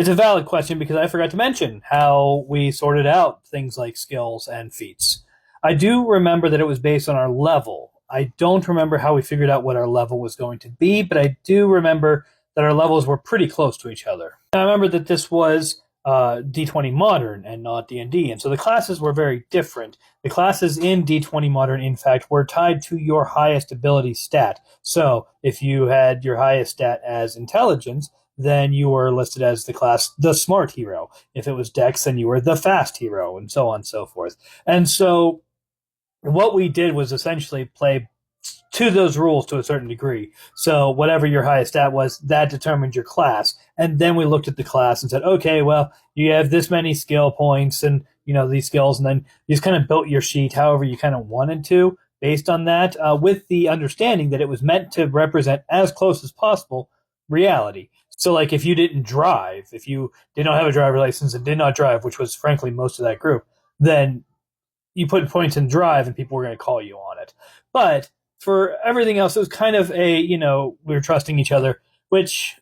It's a valid question because I forgot to mention how we sorted out things like skills and feats. I do remember that it was based on our level. I don't remember how we figured out what our level was going to be, but I do remember that our levels were pretty close to each other. And I remember that this was D20 Modern and not D&D, and so the classes were very different. The classes in D20 Modern, in fact, were tied to your highest ability stat. So if you had your highest stat as intelligence, then you were listed as the class the smart hero. If it was Dex, then you were the fast hero, and so on and so forth. And so what we did was essentially play to those rules to a certain degree. So whatever your highest stat was, that determined your class. And then we looked at the class and said, okay, well, you have this many skill points and these skills, and then you just kind of built your sheet however you kind of wanted to based on that, with the understanding that it was meant to represent as close as possible reality. So like if you didn't drive, if you did not have a driver license and did not drive, which was frankly most of that group, then you put points in drive and people were going to call you on it. But for everything else, it was kind of we were trusting each other, which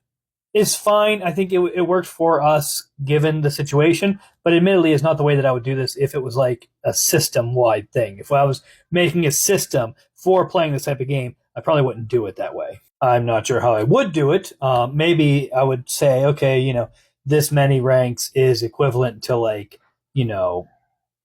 is fine. I think it worked for us given the situation, but admittedly is not the way that I would do this if it was like a system-wide thing. If I was making a system for playing this type of game, I probably wouldn't do it that way. I'm not sure how I would do it. Maybe I would say, okay, this many ranks is equivalent to like,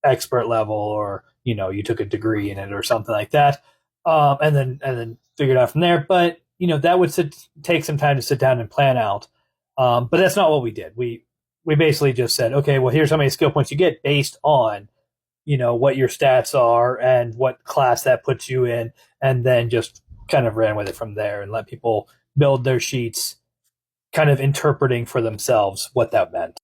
expert level, or you took a degree in it or something like that, and then figure it out from there. But that would take some time to sit down and plan out. But that's not what we did. We basically just said, okay, well, here's how many skill points you get based on what your stats are and what class that puts you in, and then just kind of ran with it from there and let people build their sheets, kind of interpreting for themselves what that meant.